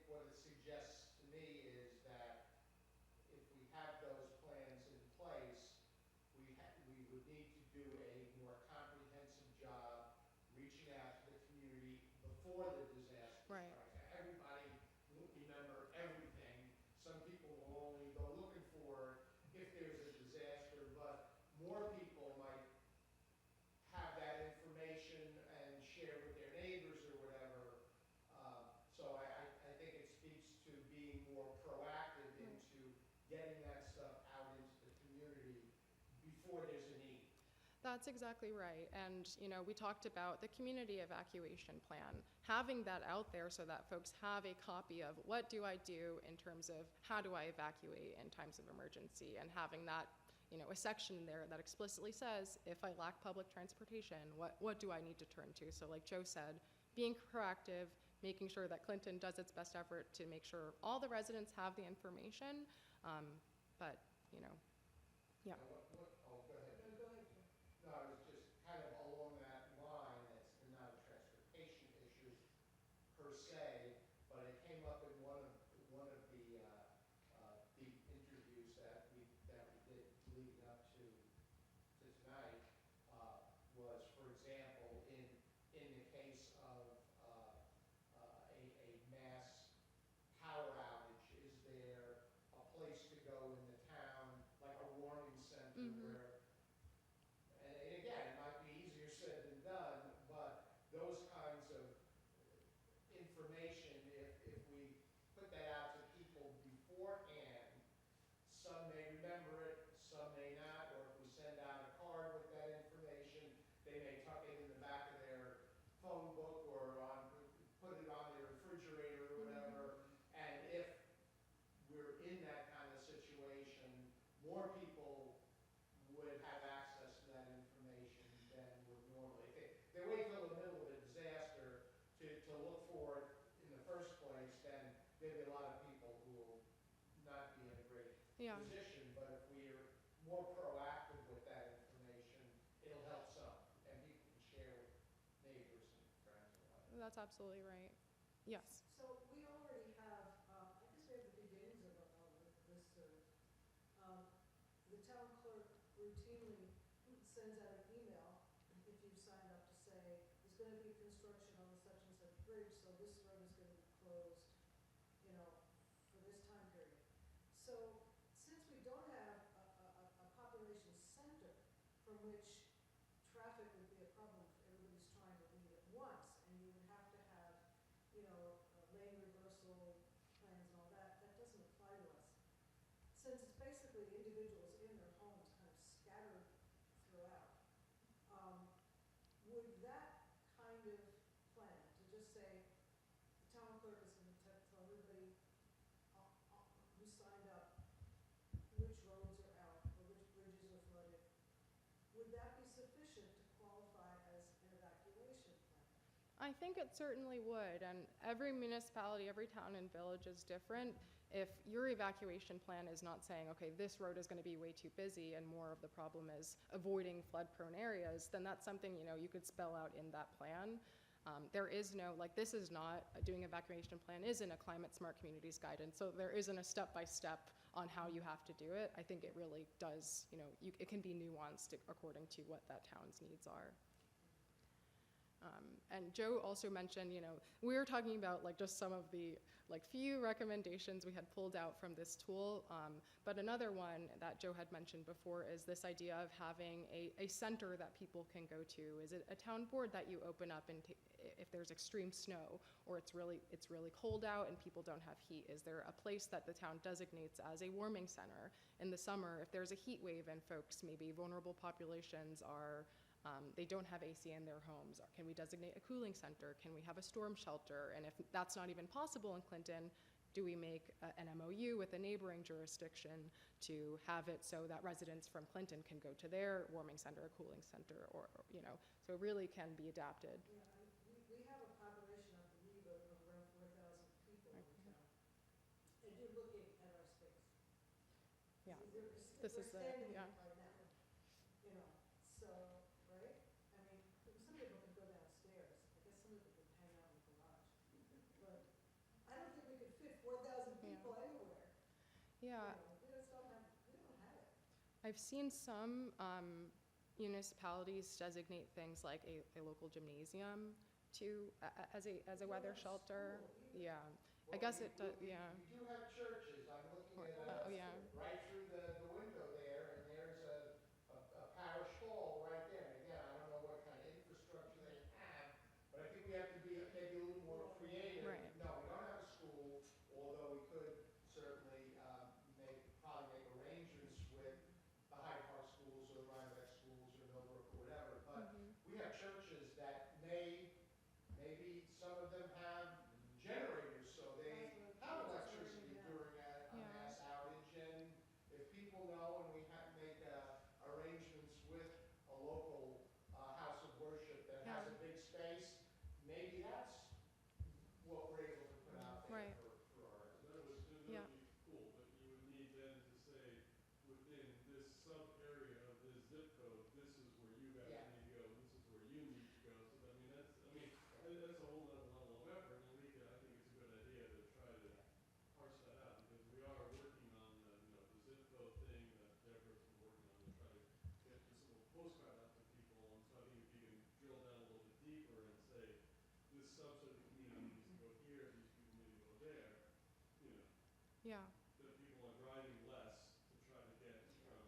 what it suggests to me is that if we have those plans in place, we would need to do a more comprehensive job reaching out to the community before the disaster Right. strikes. Everybody won't remember everything. Some people will only go looking for it if there's a disaster, but more people might have that information and share with their neighbors or whatever. So I think it speaks to being more proactive into getting that stuff out into the community before there's a need. That's exactly right. And, you know, we talked about the community evacuation plan, having that out there so that folks have a copy of what do I do in terms of how do I evacuate in times of emergency, and having that, you know, a section there that explicitly says, if I lack public transportation, what do I need to turn to? So like Joe said, being proactive, making sure that Clinton does its best effort to make sure all the residents have the information, but, you know, yeah. Oh, go ahead. No, go ahead, Jim. No, I was just kind of along that line. It's not a transportation issue per se, but it came up in one of the interviews that we did leading up to tonight. Was, for example, in the case of a mass power outage, is there a place to go in the town, like a warming center where, and again, it might be easier said than done, but those kinds of information, if we put that out to people beforehand, some may remember it, some may not, or if we send out a card with that information, they may tuck it in the back of their phone book or put it on their refrigerator or whatever. And if we're in that kind of situation, more people would have access to that information than would normally. If they wait till the middle of a disaster to look for it in the first place, then there'll be a lot of people who will not be in a great Yeah. position. But if we're more proactive with that information, it'll help some, and people can share with neighbors and friends and whatnot. That's absolutely right. Yes. So we already have, I guess we have the beginnings of a listserv. The town clerk routinely sends out an email, if you've signed up, to say, there's gonna be construction on the such and such bridge, so this road is gonna be closed, you know, for this time period. So, since we don't have a population center from which traffic would be a problem if everybody's trying to leave at once, and you would have to have, you know, lane reversal plans and all that, that doesn't apply to us. Since it's basically individuals in their homes kind of scattered throughout, would that kind of plan say, the town clerk is gonna tell everybody who signed up which roads are out, or which bridges are flooded. Would that be sufficient to qualify as an evacuation plan? I think it certainly would, and every municipality, every town and village is different. If your evacuation plan is not saying, okay, this road is gonna be way too busy and more of the problem is avoiding flood-prone areas, then that's something, you could spell out in that plan. There is no, this is not, doing evacuation plan isn't a climate smart communities guidance, so there isn't a step-by-step on how you have to do it. I think it really does, it can be nuanced according to what that town's needs are. And Joe also mentioned, we were talking about just some of the few recommendations we had pulled out from this tool, but another one that Joe had mentioned before is this idea of having a center that people can go to. Is it a town board that you open up and if there's extreme snow or it's really cold out and people don't have heat? Is there a place that the town designates as a warming center in the summer if there's a heat wave and folks, maybe vulnerable populations are they don't have AC in their homes? Or can we designate a cooling center? Can we have a storm shelter? And if that's not even possible in Clinton, do we make an MOU with a neighboring jurisdiction to have it so that residents from Clinton can go to their warming center, or cooling center, or so it really can be adapted. Yeah, we have a population, I believe, of around 4,000 people in Okay. town. And you're looking at our space. Yeah. We're This is the- standing yeah. right now, so, right? I mean, some people can go downstairs. I guess some people can hang out in the garage. But I don't think we could fit 4,000 people anywhere. Yeah. We just don't have it. I've seen some municipalities designate things like a local gymnasium as a weather shelter. Yeah, I guess it does. Yeah. We do have churches. I'm looking Or- at oh, yeah. right through the window there, and there's a parish hall right there. And again, I don't know what kind of infrastructure they have, but I think we have to be maybe a little more creative. Right. No, we don't have a school, although we could certainly probably make arrangements with the Hyde Park schools or the Rhinebeck schools or Millbrook or whatever. But we have churches that maybe some of them have generators, so they have electricity during a Yeah. mass outage. And if people know and we make arrangements with a local house of worship that has a big space, maybe that's what we're able to put out there Right. for our residents. That would Yeah. be cool, but you would need then to say, within this sub-area of this zip code, this is where you guys Yeah. need to go, this is where you need to go. So, that's a whole other level of effort, and I think it's a good idea to try to parse that out, because we are working on the zip code thing that Deborah's been working on to try to get this little postcard out to people. And so I think if you can drill down a little bit deeper and say, this subset of the community needs to go here, these people need to go there, Yeah. that people are driving less to try to get from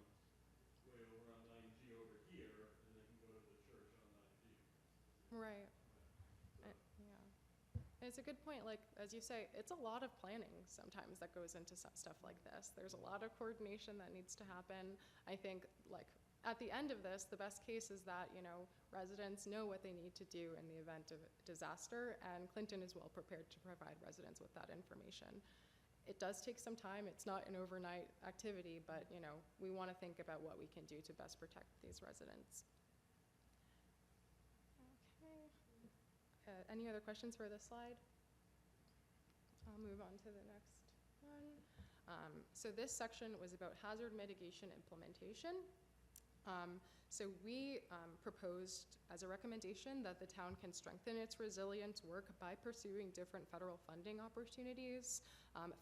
way over on 9G over here, and they can go to the church on 9G. Right. Yeah. And it's a good point. As you say, it's a lot of planning sometimes that goes into stuff like this. There's a lot of coordination that needs to happen. I think, at the end of this, the best case is that, residents know what they need to do in the event of disaster, and Clinton is well prepared to provide residents with that information. It does take some time. It's not an overnight activity, but, we want to think about what we can do to best protect these residents. Okay. Any other questions for this slide? I'll move on to the next one. So this section was about hazard mitigation implementation. So we proposed as a recommendation that the town can strengthen its resilience work by pursuing different federal funding opportunities.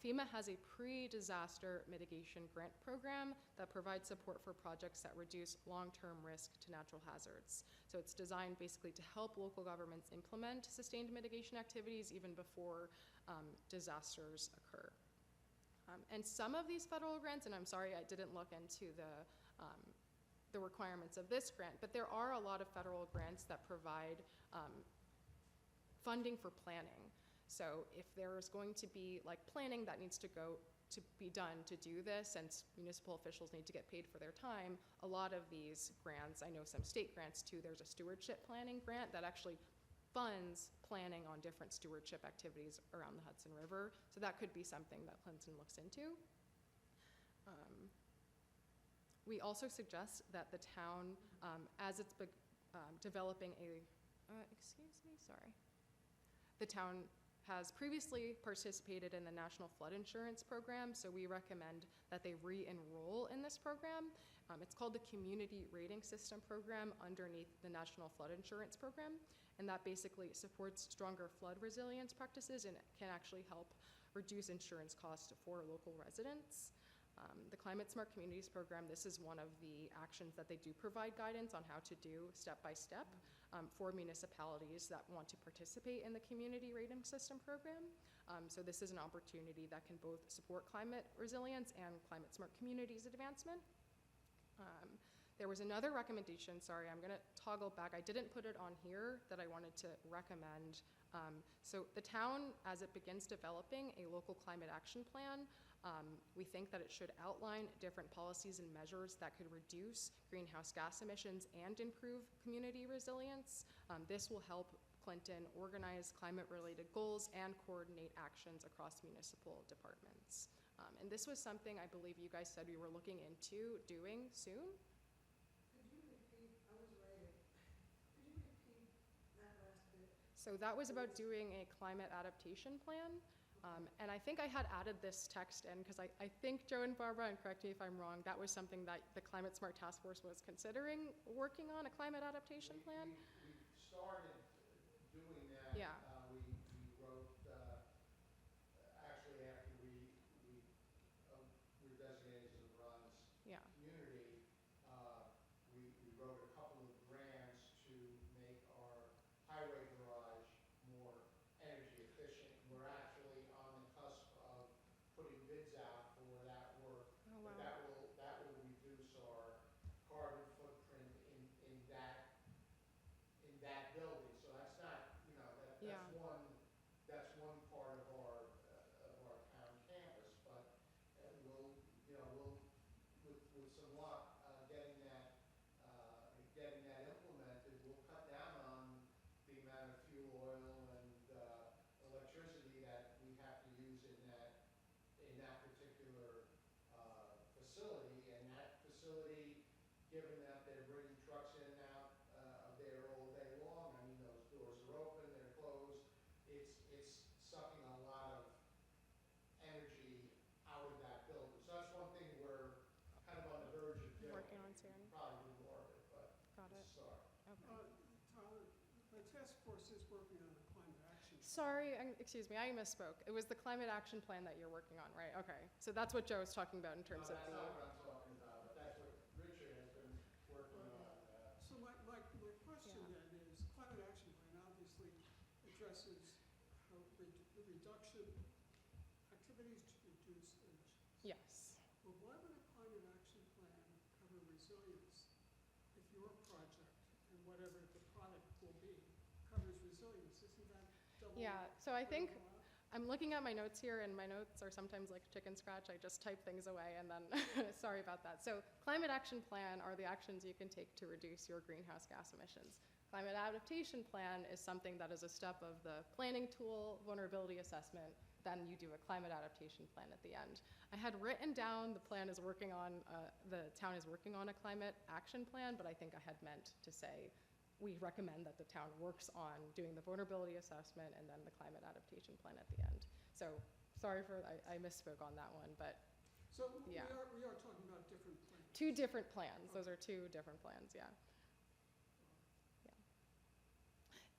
FEMA has a pre-disaster mitigation grant program that provides support for projects that reduce long-term risk to natural hazards. So it's designed basically to help local governments implement sustained mitigation activities even before disasters occur. And some of these federal grants, and I'm sorry I didn't look into the requirements of this grant, but there are a lot of federal grants that provide funding for planning. So if there's going to be planning that needs to be done to do this, and municipal officials need to get paid for their time, a lot of these grants, I know some state grants too, there's a stewardship planning grant that actually funds planning on different stewardship activities around the Hudson River. So that could be something that Clinton looks into. We also suggest that the town, as it's developing the town has previously participated in the National Flood Insurance Program, so we recommend that they re-enroll in this program. It's called the Community Rating System Program underneath the National Flood Insurance Program, and that basically supports stronger flood resilience practices and can actually help reduce insurance costs for local residents. The Climate Smart Communities Program, this is one of the actions that they do provide guidance on how to do step by step for municipalities that want to participate in the Community Rating System Program. So this is an opportunity that can both support climate resilience and climate smart communities advancement. There was another recommendation, sorry, I'm gonna toggle back. I didn't put it on here that I wanted to recommend. So the town, as it begins developing a local climate action plan, we think that it should outline different policies and measures that could reduce greenhouse gas emissions and improve community resilience. This will help Clinton organize climate-related goals and coordinate actions across municipal departments. And this was something I believe you guys said you were looking into doing soon. Could you repeat, I was writing, could you repeat that last bit? So that was about doing a climate adaptation plan. And I think I had added this text in because I think Joe and Barbara, and correct me if I'm wrong, that was something that the Climate Smart Task Force was considering working on, a climate adaptation plan. We started doing that. Yeah. We wrote, actually after we were designated as a bronze Yeah. community, we wrote a couple of grants to make our highway garage more energy efficient. We're actually on the cusp of putting bids out for that work. Oh, But wow. that will reduce our carbon footprint in that building. So that's not, you know, Yeah. that's one part of our town campus. But we'll, you know, with some luck, getting that implemented, we'll cut down on the amount of fuel, oil, and electricity that we have to use in that particular facility. And that facility, given that they're bringing trucks in and out of there all day long, I mean, those doors are open, they're closed, it's sucking a lot of energy out of that building. So that's one thing we're kind of on the verge of doing. Working on soon. We probably do more of it, but Got it. it's a start. Okay. Tyler, the task force is working on a climate action. Sorry, excuse me, I misspoke. It was the climate action plan that you're working on, right? Okay. So that's what Joe was talking about in terms No, of that's the. not what I'm talking about, but that's what Richard has been working on. So my question Yeah. then is, climate action plan obviously addresses how the reduction, activities to reduce emissions. Yes. Well, why would a climate action plan cover resilience if your project and whatever the product will be covers resilience? Isn't that double? Yeah. So I think double up? I'm looking at my notes here, and my notes are sometimes like chicken scratch. I just type things away, and then sorry about that. So climate action plan are the actions you can take to reduce your greenhouse gas emissions. Climate adaptation plan is something that is a step of the planning tool, vulnerability assessment. Then you do a climate adaptation plan at the end. I had written down the town is working on a climate action plan, but I think I had meant to say we recommend that the town works on doing the vulnerability assessment and then the climate adaptation plan at the end. So sorry for, I misspoke on that one, but So yeah. we are talking about different plans. two different plans. Those are two different plans, yeah.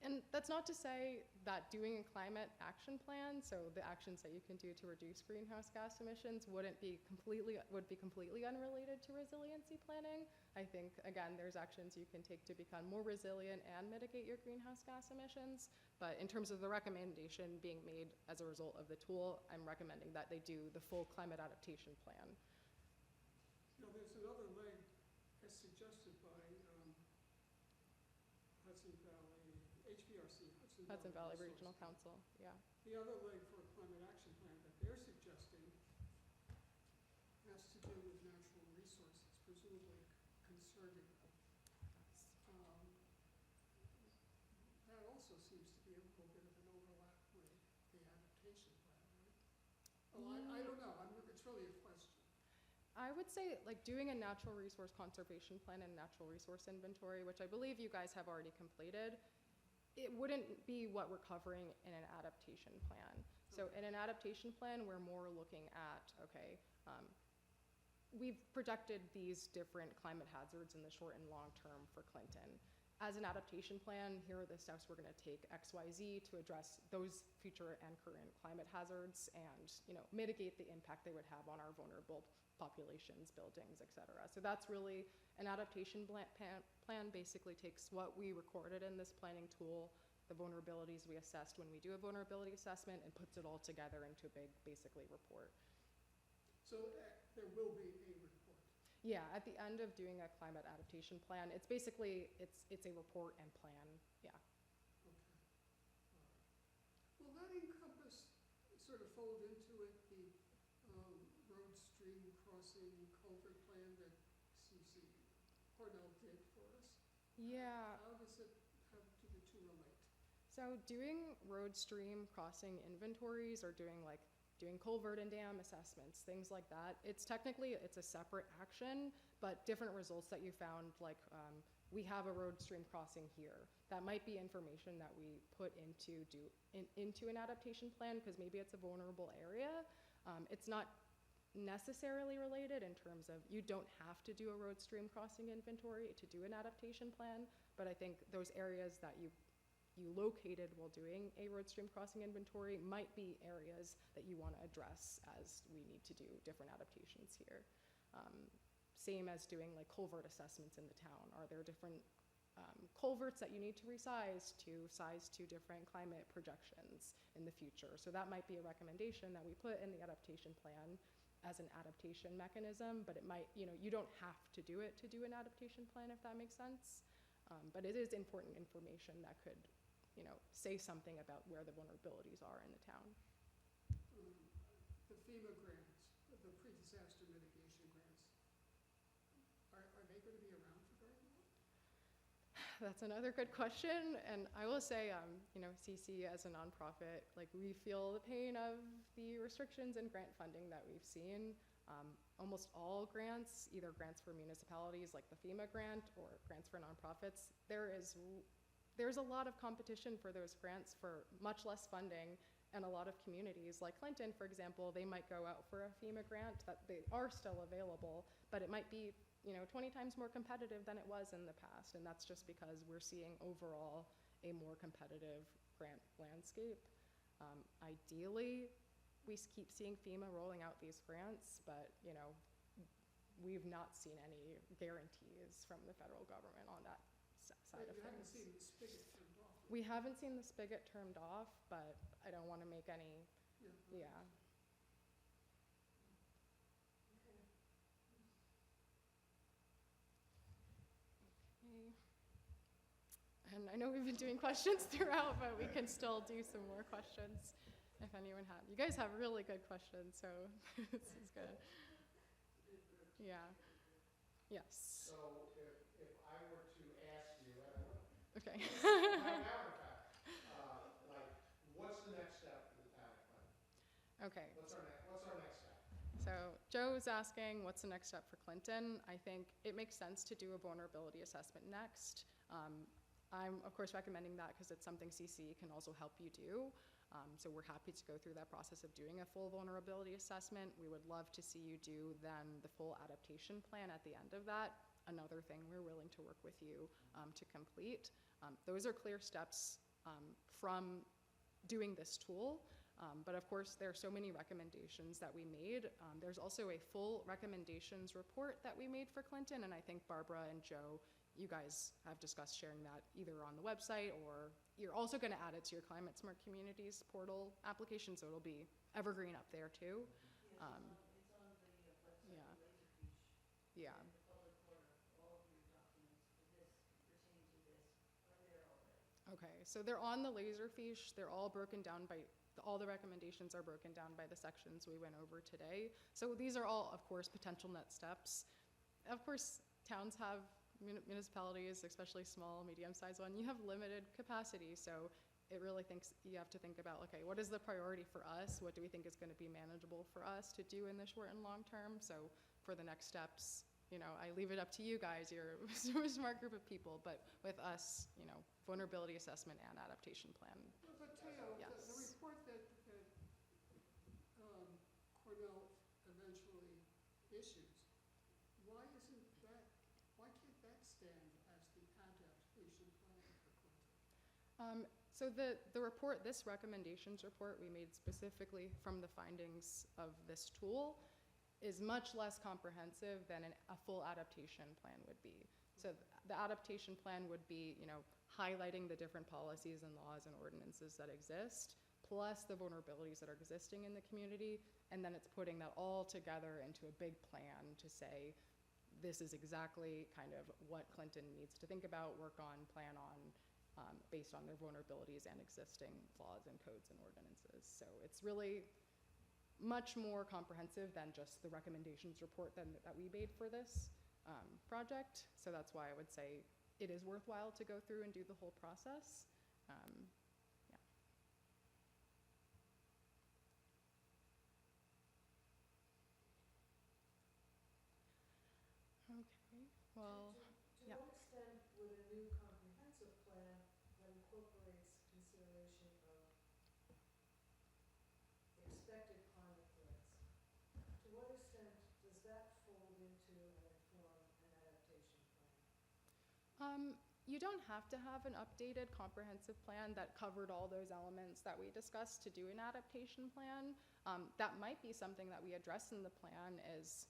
And that's not to say that doing a climate action plan, so the actions that you can do to reduce greenhouse gas emissions would be completely unrelated to resiliency planning. I think, again, there's actions you can take to become more resilient and mitigate your greenhouse gas emissions. But in terms of the recommendation being made as a result of the tool, I'm recommending that they do the full climate adaptation plan. Now, there's another leg as suggested by Hudson Valley Regional Council, yeah. The other leg for a climate action plan that they're suggesting has to do with natural resources, presumably conserving them. That also seems to Oh, I don't know, it's really a question. I would say like doing a natural resource conservation plan and natural resource inventory, which I believe you guys have already completed, it wouldn't be what we're covering in an adaptation plan. So in an adaptation plan, we're more looking at, okay, we've projected these different climate hazards in the short and long term for Clinton. As an adaptation plan, here are the steps we're gonna take X, Y, Z to address those future and current climate hazards and, you know, mitigate the impact they would have on our vulnerable populations, buildings, et cetera. So that's really, an adaptation plan basically takes what we recorded in this planning tool, the vulnerabilities we assessed when we do a vulnerability assessment, and puts it all together into a big, basically, report. So there will be a report. Yeah, at the end of doing a climate adaptation plan, it's basically, it's a report and plan, yeah. Okay. All right. Will that encompass, sort of fold into it, the road stream crossing culvert plan that CC Cornell did for us? Yeah. How do the two relate? So doing road stream crossing inventories or doing culvert and dam assessments, things like that, it's a separate action, but different results that you found, like we have a road stream crossing here. That might be information that we put into an adaptation plan because maybe it's a vulnerable area. It's not necessarily related in terms of you don't have to do a road stream crossing inventory to do an adaptation plan, but I think those areas that you located while doing a road stream crossing inventory might be areas that you want to address as we need to do different adaptations here. Same as doing like culvert assessments in the town. Are there different culverts that you need to size to different climate projections in the future? So that might be a recommendation that we put in the adaptation plan as an adaptation mechanism, but it might, you don't have to do it to do an adaptation plan, if that makes sense. But it is important information that could, say something about where the vulnerabilities are in the town. The FEMA grants, the pre-disaster mitigation grants, are they going to be around for very long? That's another good question, and I will say, CC as a nonprofit, we feel the pain of the restrictions in grant funding that we've seen. Almost all grants, either grants for municipalities like the FEMA grant or grants for nonprofits, there's a lot of competition for those grants for much less funding, and a lot of communities like Clinton, for example, they might go out for a FEMA grant that they are still available, but it might be 20 times more competitive than it was in the past, and that's just because we're seeing overall a more competitive grant landscape. Ideally, we keep seeing FEMA rolling out these grants, but we've not seen any guarantees from the federal government on that side of things. You haven't seen the spigot turned off. We haven't seen the spigot turned off, but I don't want to make any, yeah. Okay. Okay. And I know we've been doing questions throughout, but we can still do some more questions if anyone had. You guys have really good questions, so this is good. Yeah. Yes. So if I were to ask you, I don't know. Okay. Right now, in fact, what's the next step for the town of Clinton? Okay. What's our next step? So Joe's asking, what's the next step for Clinton? I think it makes sense to do a vulnerability assessment next. I'm, of course, recommending that because it's something CC can also help you do. So we're happy to go through that process of doing a full vulnerability assessment. We would love to see you do then the full adaptation plan at the end of that. Another thing we're willing to work with you to complete. Those are clear steps from doing this tool. But of course, there are so many recommendations that we made. There's also a full recommendations report that we made for Clinton, and I think Barbara and Joe, you guys have discussed sharing that either on the website, or you're also going to add it to your Climate Smart Communities portal application, so it'll be evergreen up there too. It's on the website, yeah. Laserfiche. Yeah. In the public portal, all of your documents for this, pertaining to this, are there already. Okay, so they're on the Laserfiche. They're all broken down by, all the recommendations are broken down by the sections we went over today. So these are all, of course, potential next steps. Of course, towns have, municipalities, especially small, medium-sized one, you have limited capacity. So it really you have to think about, okay, what is the priority for us? What do we think is going to be manageable for us to do in the short and long term? So for the next steps, I leave it up to you guys. You're a super smart group of people, but with us, vulnerability assessment and adaptation plan. But Teo, the Yes. report that Cornell eventually issues, why can't that stand as the adaptation plan for Clinton? So the report, this recommendations report we made specifically from the findings of this tool is much less comprehensive than a full adaptation plan would be. So the adaptation plan would be, highlighting the different policies and laws and ordinances that exist, plus the vulnerabilities that are existing in the community, and then it's putting that all together into a big plan to say, this is exactly kind of what Clinton needs to think about, work on, plan on, based on their vulnerabilities and existing laws and codes and ordinances. So it's really much more comprehensive than just the recommendations report that we made for this project. So that's why I would say it is worthwhile to go through and do the whole process. Yeah. Okay, well, To yeah. what extent would a new comprehensive plan that incorporates consideration of expected climate threats, to what extent does that fold into and inform an adaptation plan? You don't have to have an updated comprehensive plan that covered all those elements that we discussed to do an adaptation plan. That might be something that we address in the plan is,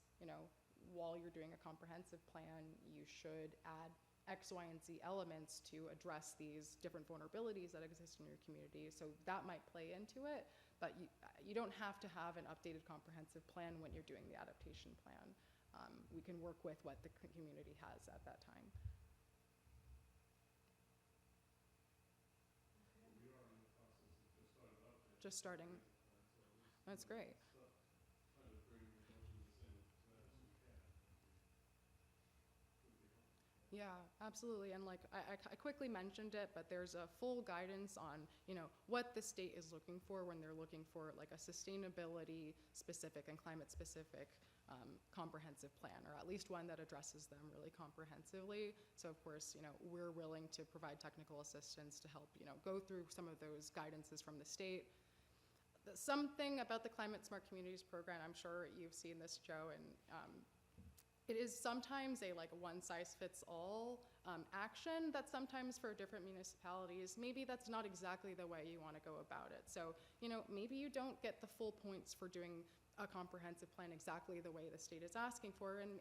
while you're doing a comprehensive plan, you should add X, Y, and Z elements to address these different vulnerabilities that exist in your community. So that might play into it, but you don't have to have an updated comprehensive plan when you're doing the adaptation plan. We can work with what the community has at that time. We are in the process of just starting up. Just starting. That's great. Trying to bring as much of this in to that as we can. Would be helpful. Yeah, absolutely. And like I quickly mentioned it, but there's a full guidance on, what the state is looking for when they're looking for like a sustainability specific and climate specific comprehensive plan, or at least one that addresses them really comprehensively. So of course, we're willing to provide technical assistance to help, go through some of those guidances from the state. Something about the Climate Smart Communities program, I'm sure you've seen this, Joe, and it is sometimes a one-size-fits-all action that sometimes for different municipalities, maybe that's not exactly the way you want to go about it. So, maybe you don't get the full points for doing a comprehensive plan exactly the way the state is asking for, and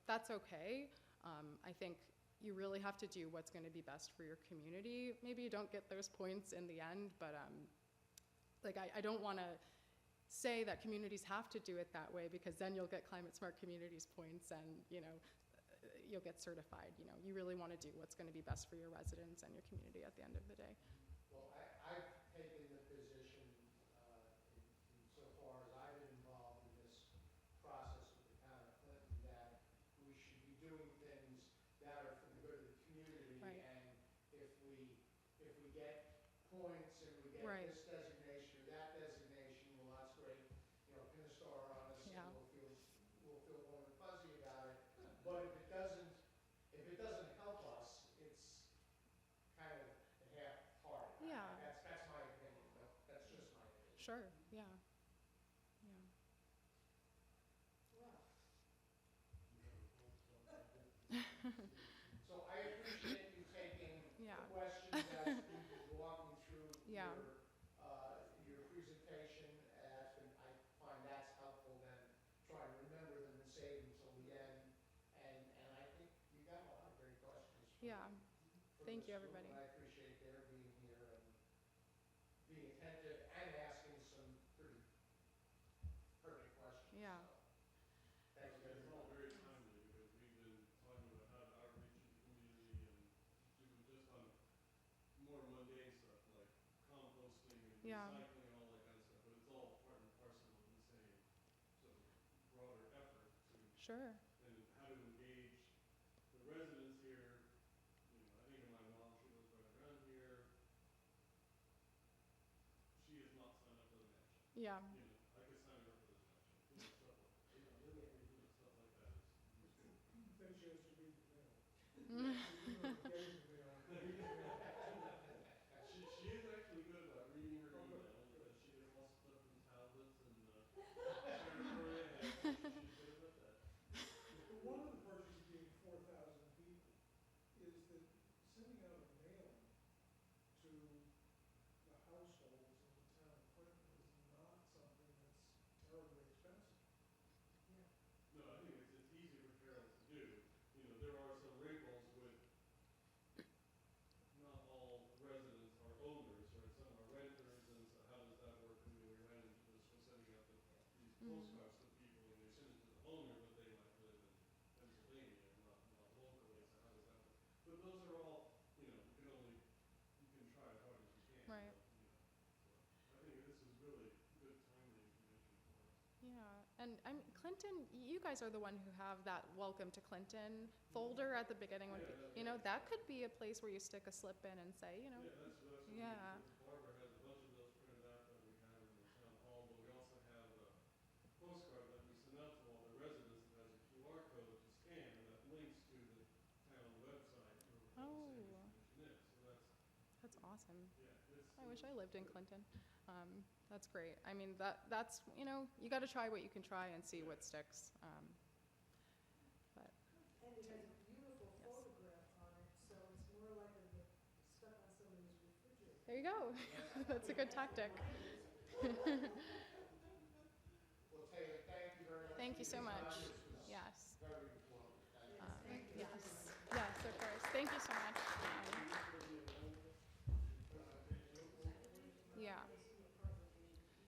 that's okay. I think you really have to do what's going to be best for your community. Maybe you don't get those points in the end, but I don't want to say that communities have to do it that way, because then you'll get Climate Smart Communities points and you'll get certified. You really want to do what's going to be best for your residents and your community at the end of the day. Well, I've taken the position, insofar as I've been involved in this process with the town of Clinton, that we should be doing things that are for the good of the community. Right. And if we get points and we get Right. this designation or that designation, well, that's great, pin a star on us, Yeah. and we'll feel warm and fuzzy about it. But if it doesn't help us, it's kind of half-hearted. Yeah. That's my opinion, but that's just my opinion. Sure, yeah. Yeah. Well, So I appreciate you taking Yeah. the questions as we've been walking through Yeah. your presentation. I find that's helpful than trying to remember them and save them till the end. And I think you got a lot of great questions Yeah. from Thank this you, group, everybody. and I appreciate their being here and being attentive and asking some pretty pertinent questions. Yeah. So, thank you very It's all much. very timely because we've been talking about how to outreach in the community and do just on more mundane stuff like composting and Yeah. recycling and all that kind of stuff, but it's all part and parcel of the same sort of broader effort to, Sure. and how to engage the residents here. I think of my mom, she lives right around here. Yeah. I could sign her up for the township, stuff like, stuff like that is useful. Then she has to read the mail. Getting the mail. She is actually good about reading her email, because she gets lots of stuff from tablets and, territory ahead, so she's good about that. But one of the virtues of being 4,000 people is that sending out a mailing to the households in the town of Clinton is not something that's terribly expensive. No, I think it's easy for Carol to do. There are some wrinkles with, not all residents are owners, right? Some are renters, and so how does that work? We ran into this with sending out these postcards to people, and they send it to the owner, but they might live in Pennsylvania and not locally, so how does that work? But those are all, you can try as hard as you can. Right. So I think this is really good, timely information for us. Yeah, and Clinton, you guys are the one who have that Welcome to Clinton folder at the beginning. When, that could be a place where you stick a slip in and say, Yeah, that's what Yeah. Barbara has a bunch of those printed out that we have in the town hall, but we also have a postcard that we send out to all the residents that has a QR code to scan that links to the town website where Oh. the Savings Commission is. So That's awesome. yeah, I wish I lived in Clinton. That's great. I mean, that's, you got to try what you can try and see what sticks. But And it has a beautiful Yes. photograph on it, so it's more likely to get stuck on somebody's refrigerator. there you go. That's a good tactic. Well, Taylor, thank you very much. Thank you so for your time. much. This was Yes. very informative. Thank you. Thank you. Yes. Yes, of course. Thank you so much.